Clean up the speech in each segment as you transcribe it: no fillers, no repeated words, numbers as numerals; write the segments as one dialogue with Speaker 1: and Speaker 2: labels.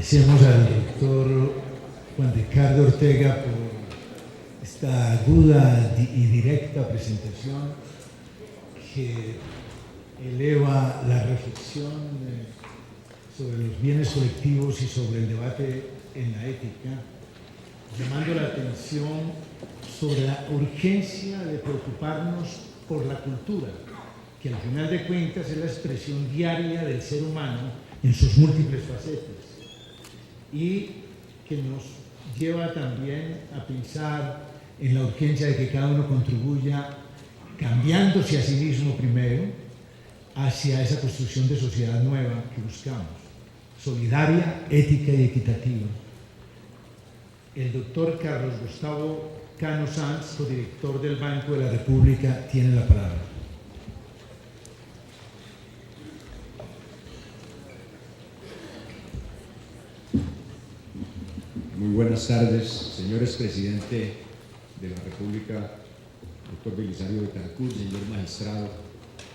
Speaker 1: Agradecemos al doctor Juan Ricardo Ortega por esta aguda y directa presentación que eleva la reflexión sobre los bienes colectivos y sobre el debate en la ética, llamando la atención sobre la urgencia de preocuparnos por la cultura, que al final de cuentas es la expresión diaria del ser humano en sus múltiples facetas, y que nos lleva también a pensar en la urgencia de que cada uno contribuya, cambiándose a sí mismo primero, hacia esa construcción de sociedad nueva que buscamos, solidaria, ética y equitativa. El doctor Carlos Gustavo Cano Sanz, codirector del Banco de la República, tiene la palabra.
Speaker 2: Muy buenas tardes, señores presidente de la República, doctor Belisario Betancur, señor magistrado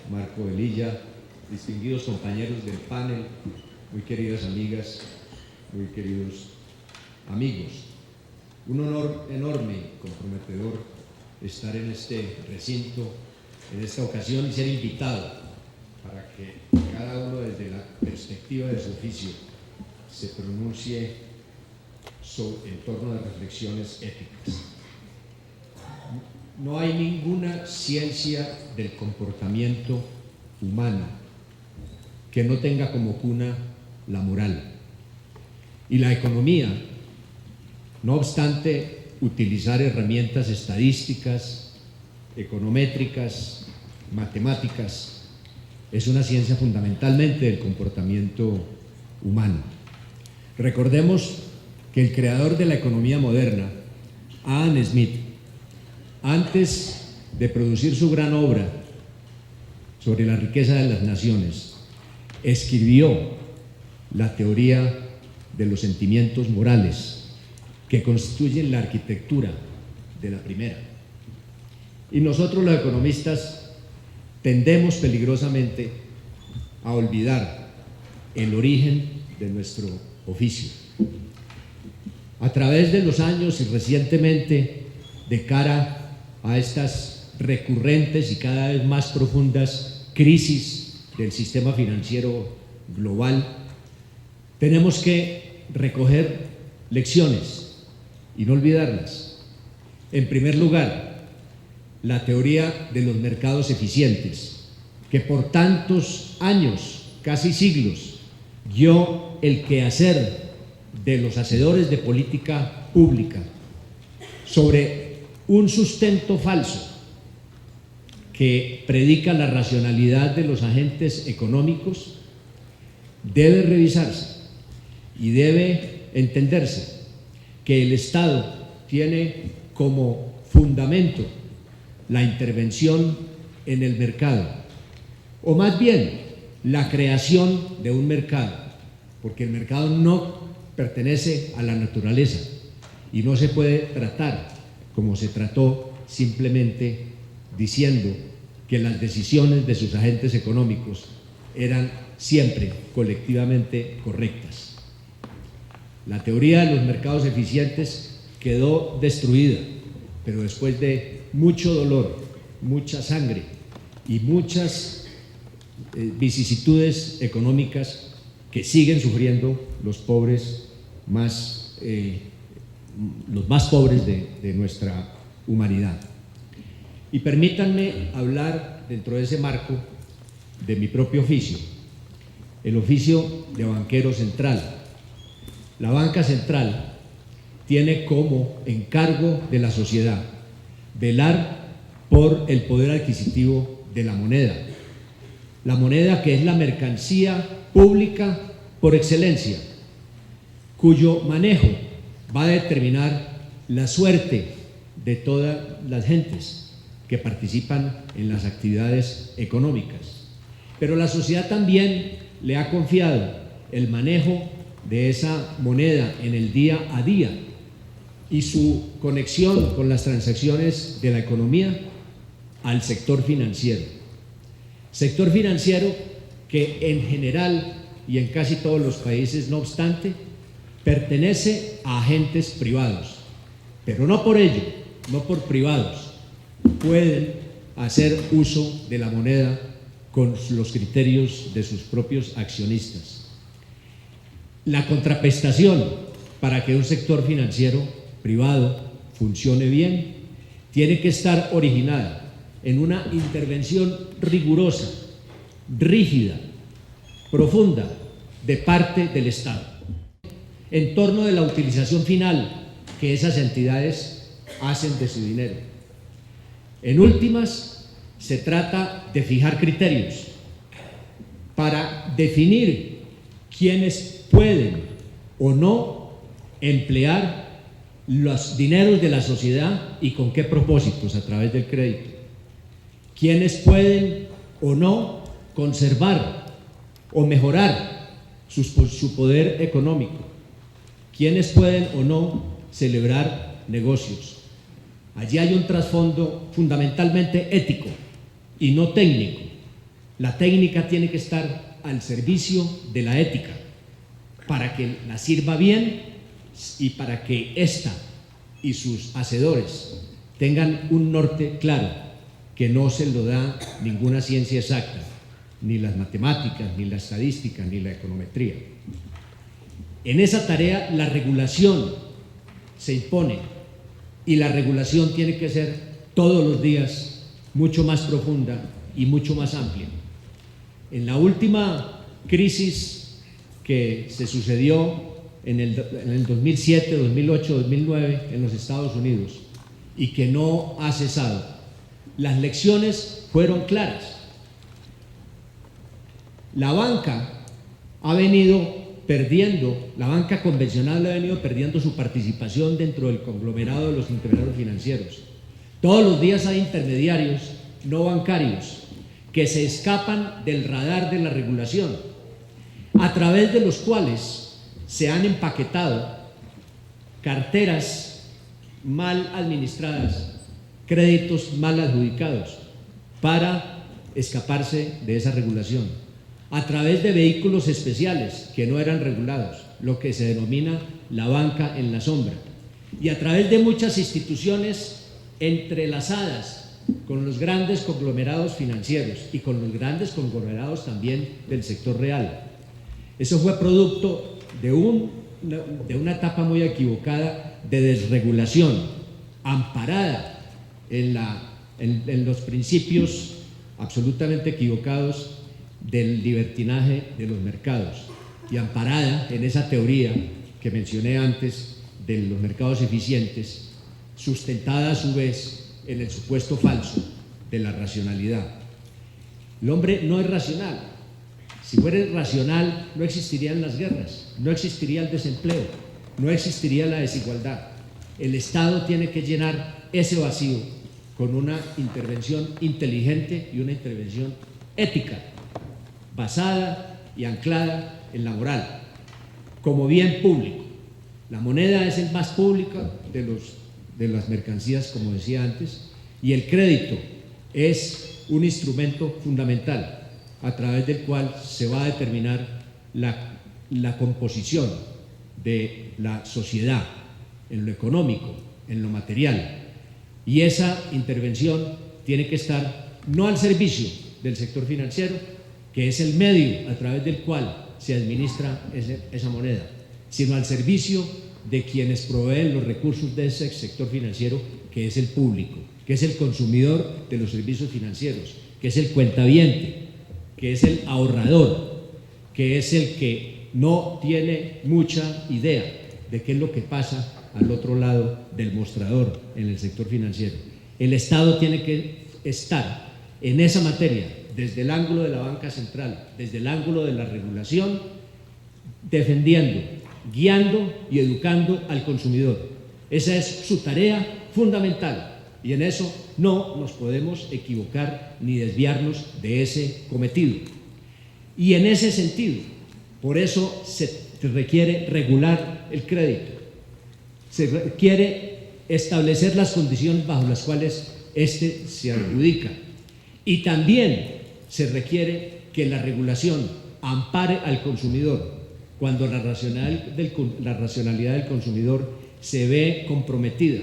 Speaker 2: Marco Velilla, distinguidos compañeros del panel, muy queridas amigas, muy queridos amigos. Un honor enorme y comprometedor estar en este recinto, en esta ocasión, y ser invitado para que cada uno desde la perspectiva de su oficio se pronuncie en torno a reflexiones éticas. No hay ninguna ciencia del comportamiento humano que no tenga como cuna la moral. Y la economía, no obstante utilizar herramientas estadísticas, econométricas, matemáticas, es una ciencia fundamentalmente del comportamiento humano. Recordemos que el creador de la economía moderna, Adam Smith, antes de producir su gran obra sobre la riqueza de las naciones, escribió la teoría de los sentimientos morales que constituyen la arquitectura de la primera. Y nosotros los economistas tendemos peligrosamente a olvidar el origen de nuestro oficio. A través de los años y recientemente, de cara a estas recurrentes y cada vez más profundas crisis del sistema financiero global, tenemos que recoger lecciones y no olvidarlas. En primer lugar, la teoría de los mercados eficientes, que por tantos años, casi siglos, guió el quehacer de los hacedores de política pública sobre un sustento falso que predica la racionalidad de los agentes económicos, debe revisarse y debe entenderse que el Estado tiene como fundamento la intervención en el mercado, o más bien la creación de un mercado, porque el mercado no pertenece a la naturaleza y no se puede tratar como se trató, simplemente diciendo que las decisiones de sus agentes económicos eran siempre colectivamente correctas. La teoría de los mercados eficientes quedó destruida, pero después de mucho dolor, mucha sangre y muchas vicisitudes económicas que siguen sufriendo los pobres los más pobres de nuestra humanidad. Y permítanme hablar dentro de ese marco de mi propio oficio, el oficio de banquero central. La banca central tiene como encargo de la sociedad velar por el poder adquisitivo de la moneda que es la mercancía pública por excelencia, cuyo manejo va a determinar la suerte de todas las gentes que participan en las actividades económicas. Pero la sociedad también le ha confiado el manejo de esa moneda en el día a día y su conexión con las transacciones de la economía al sector financiero. Sector financiero que en general y en casi todos los países, no obstante, pertenece a agentes privados, pero no por ello, no por privados, pueden hacer uso de la moneda con los criterios de sus propios accionistas. La contraprestación para que un sector financiero privado funcione bien tiene que estar originada en una intervención rigurosa, rígida, profunda de parte del Estado en torno de la utilización final que esas entidades hacen de su dinero. En últimas, se trata de fijar criterios para definir quiénes pueden o no emplear los dineros de la sociedad y con qué propósitos a través del crédito. Quiénes pueden o no conservar o mejorar su poder económico. Quiénes pueden o no celebrar negocios. Allí hay un trasfondo fundamentalmente ético y no técnico. La técnica tiene que estar al servicio de la ética para que la sirva bien y para que ésta y sus hacedores tengan un norte claro que no se lo da ninguna ciencia exacta, ni las matemáticas, ni la estadística, ni la econometría. En esa tarea la regulación se impone y la regulación tiene que ser todos los días mucho más profunda y mucho más amplia. En la última crisis que se sucedió en el 2007, 2008, 2009 en los Estados Unidos y que no ha cesado, las lecciones fueron claras. La banca ha venido perdiendo, la banca convencional ha venido perdiendo su participación dentro del conglomerado de los intermediarios financieros. Todos los días hay intermediarios no bancarios que se escapan del radar de la regulación, a través de los cuales se han empaquetado carteras mal administradas, créditos mal adjudicados, para escaparse de esa regulación, a través de vehículos especiales que no eran regulados, lo que se denomina la banca en la sombra, y a través de muchas instituciones entrelazadas con los grandes conglomerados financieros y con los grandes conglomerados también del sector real. Eso fue producto de una etapa muy equivocada de desregulación, amparada en los principios absolutamente equivocados del libertinaje de los mercados y amparada en esa teoría que mencioné antes de los mercados eficientes, sustentada a su vez en el supuesto falso de la racionalidad. El hombre no es racional. Si fuera racional, no existirían las guerras, no existiría el desempleo, no existiría la desigualdad. El Estado tiene que llenar ese vacío con una intervención inteligente y una intervención ética, basada y anclada en la moral, como bien público. La moneda es el más público de las mercancías, como decía antes, y el crédito es un instrumento fundamental a través del cual se va a determinar la composición de la sociedad en lo económico, en lo material, y esa intervención tiene que estar no al servicio del sector financiero, que es el medio a través del cual se administra esa moneda, sino al servicio de quienes proveen los recursos de ese sector financiero, que es el público, que es el consumidor de los servicios financieros, que es el cuentaviente, que es el ahorrador, que es el que no tiene mucha idea de qué es lo que pasa al otro lado del mostrador en el sector financiero. El Estado tiene que estar en esa materia desde el ángulo de la banca central, desde el ángulo de la regulación, defendiendo, guiando y educando al consumidor. Esa es su tarea fundamental y en eso no nos podemos equivocar ni desviarnos de ese cometido. Y en ese sentido, por eso se requiere regular el crédito, se requiere establecer las condiciones bajo las cuales éste se adjudica, y también se requiere que la regulación ampare al consumidor, cuando la racionalidad del consumidor se ve comprometida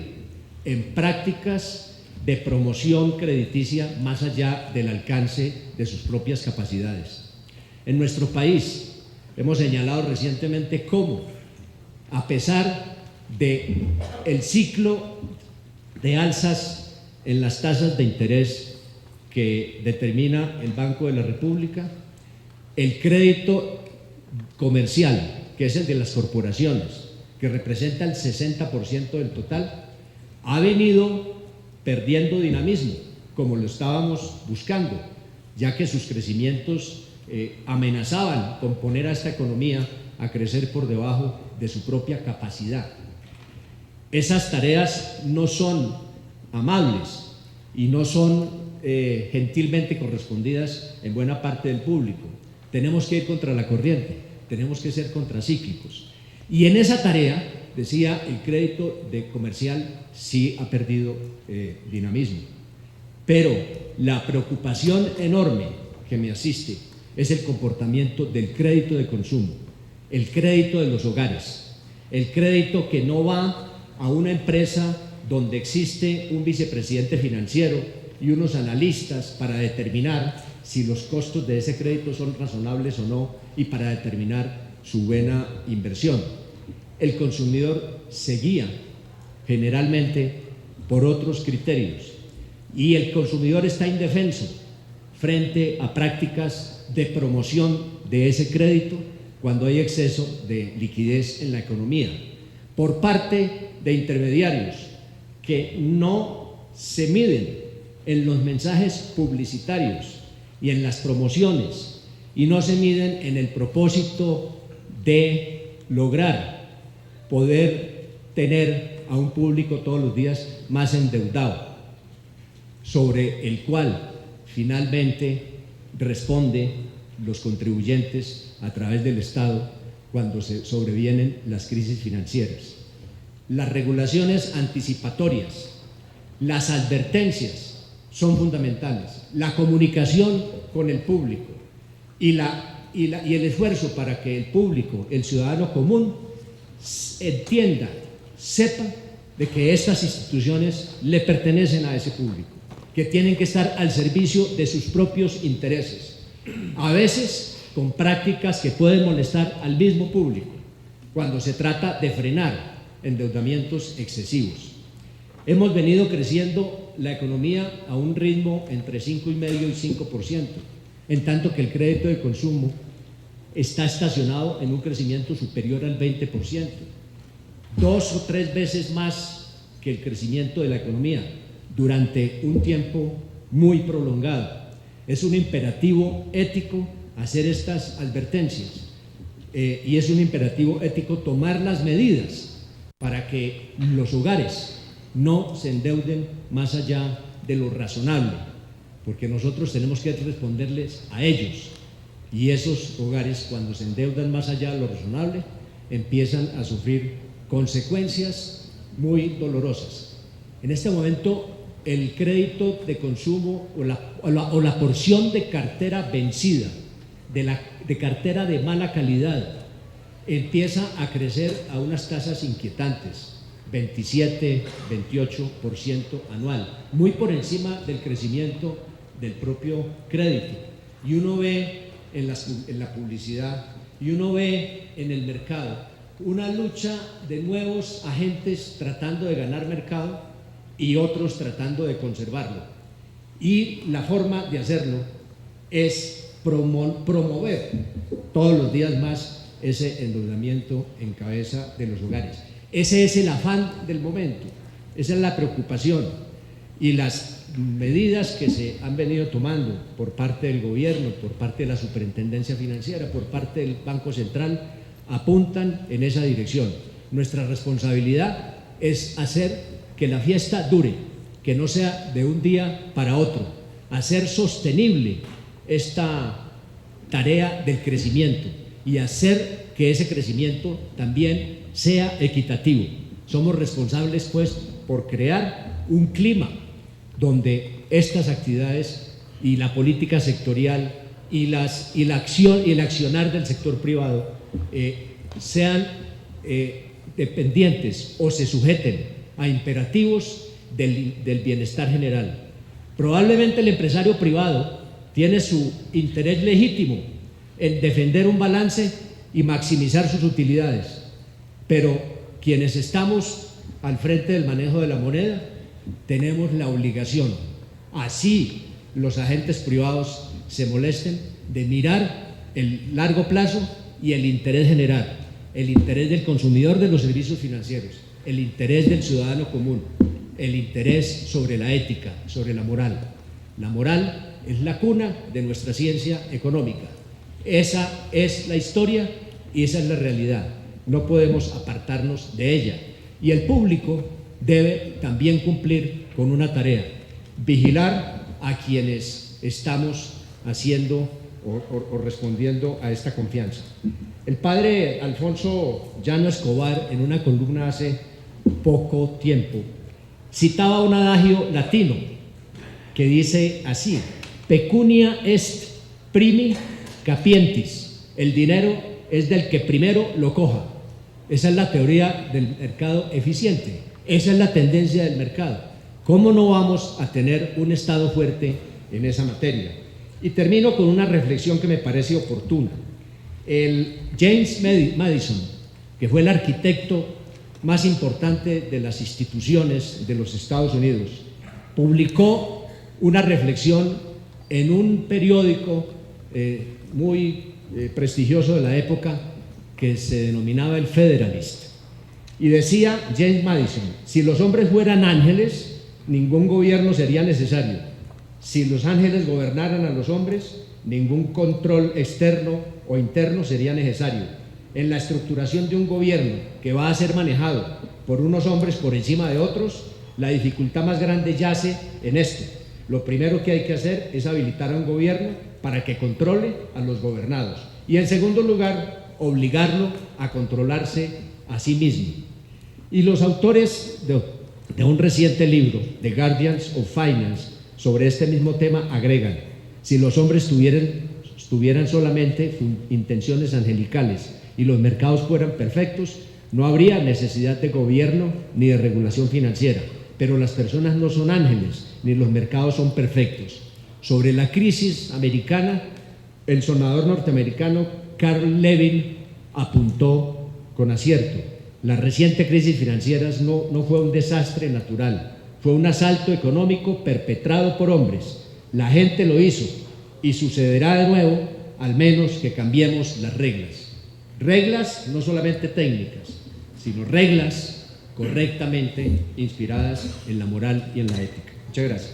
Speaker 2: en prácticas de promoción crediticia más allá del alcance de sus propias capacidades. En nuestro país hemos señalado recientemente cómo, a pesar del ciclo de alzas en las tasas de interés que determina el Banco de la República, el crédito comercial, que es el de las corporaciones, que representa el 60% del total, ha venido perdiendo dinamismo, como lo estábamos buscando, ya que sus crecimientos amenazaban con poner a esta economía a crecer por debajo de su propia capacidad. Esas tareas no son amables y no son gentilmente correspondidas en buena parte del público. Tenemos que ir contra la corriente, tenemos que ser contracíclicos. Y en esa tarea, decía, el crédito comercial sí ha perdido dinamismo. Pero la preocupación enorme que me asiste es el comportamiento del crédito de consumo, el crédito de los hogares, el crédito que no va a una empresa donde existe un vicepresidente financiero y unos analistas para determinar si los costos de ese crédito son razonables o no y para determinar su buena inversión. El consumidor se guía generalmente por otros criterios y el consumidor está indefenso frente a prácticas de promoción de ese crédito cuando hay exceso de liquidez en la economía por parte de intermediarios que no se miden en los mensajes publicitarios y en las promociones y no se miden en el propósito de lograr poder tener a un público todos los días más endeudado, sobre el cual finalmente responden los contribuyentes a través del Estado cuando se sobrevienen las crisis financieras. Las regulaciones anticipatorias, las advertencias son fundamentales, la comunicación con el público y el esfuerzo para que el público, el ciudadano común, entienda, sepa de que estas instituciones le pertenecen a ese público, que tienen que estar al servicio de sus propios intereses, a veces con prácticas que pueden molestar al mismo público cuando se trata de frenar endeudamientos excesivos. Hemos venido creciendo la economía a un ritmo entre 5,5% y 5%, en tanto que el crédito de consumo está estacionado en un crecimiento superior al 20%, 2 o 3 veces más que el crecimiento de la economía durante un tiempo muy prolongado. Es un imperativo ético hacer estas advertencias y es un imperativo ético tomar las medidas para que los hogares no se endeuden más allá de lo razonable, porque nosotros tenemos que responderles a ellos, y esos hogares, cuando se endeudan más allá de lo razonable, empiezan a sufrir consecuencias muy dolorosas. En este momento, el crédito de consumo o la porción de cartera vencida, de cartera de mala calidad, empieza a crecer a unas tasas inquietantes, 27, 28% anual, muy por encima del crecimiento del propio crédito. Y uno ve en la publicidad y uno ve en el mercado una lucha de nuevos agentes tratando de ganar mercado y otros tratando de conservarlo. Y la forma de hacerlo es promover todos los días más ese endeudamiento en cabeza de los hogares. Ese es el afán del momento, esa es la preocupación, y las medidas que se han venido tomando por parte del gobierno, por parte de la Superintendencia Financiera, por parte del Banco Central, apuntan en esa dirección. Nuestra responsabilidad es hacer que la fiesta dure, que no sea de un día para otro, hacer sostenible esta tarea del crecimiento y hacer que ese crecimiento también sea equitativo. Somos responsables, pues, por crear un clima donde estas actividades y la política sectorial y el accionar del sector privado sean dependientes o se sujeten a imperativos del bienestar general. Probablemente el empresario privado tiene su interés legítimo en defender un balance y maximizar sus utilidades, pero quienes estamos al frente del manejo de la moneda tenemos la obligación, así los agentes privados se molesten, de mirar el largo plazo y el interés general, el interés del consumidor de los servicios financieros, el interés del ciudadano común, el interés sobre la ética, sobre la moral. La moral es la cuna de nuestra ciencia económica. Esa es la historia y esa es la realidad. No podemos apartarnos de ella. Y el público debe también cumplir con una tarea: vigilar a quienes estamos haciendo o respondiendo a esta confianza. El padre Alfonso Llano Escobar, en una columna hace poco tiempo, citaba un adagio latino que dice así: pecunia est primi capientis, el dinero es del que primero lo coja. Esa es la teoría del mercado eficiente, esa es la tendencia del mercado. ¿Cómo no vamos a tener un Estado fuerte en esa materia? Y termino con una reflexión que me parece oportuna. El James Madison, que fue el arquitecto más importante de las instituciones de los Estados Unidos, publicó una reflexión en un periódico muy prestigioso de la época que se denominaba el Federalist. Y decía James Madison: si los hombres fueran ángeles, ningún gobierno sería necesario. Si los ángeles gobernaran a los hombres, ningún control externo o interno sería necesario. En la estructuración de un gobierno que va a ser manejado por unos hombres por encima de otros, la dificultad más grande yace en esto. Lo primero que hay que hacer es habilitar a un gobierno para que controle a los gobernados. Y en segundo lugar, obligarlo a controlarse a sí mismo. Y los autores de un reciente libro, The Guardians of Finance, sobre este mismo tema agregan: si los hombres tuvieran solamente intenciones angelicales y los mercados fueran perfectos, no habría necesidad de gobierno ni de regulación financiera. Pero las personas no son ángeles, ni los mercados son perfectos. Sobre la crisis americana, el sonador norteamericano Carl Levin apuntó con acierto: la reciente crisis financiera no fue un desastre natural, fue un asalto económico perpetrado por hombres. La gente lo hizo y sucederá de nuevo, al menos que cambiemos las reglas. Reglas no solamente técnicas, sino reglas correctamente inspiradas en la moral y en la ética. Muchas gracias.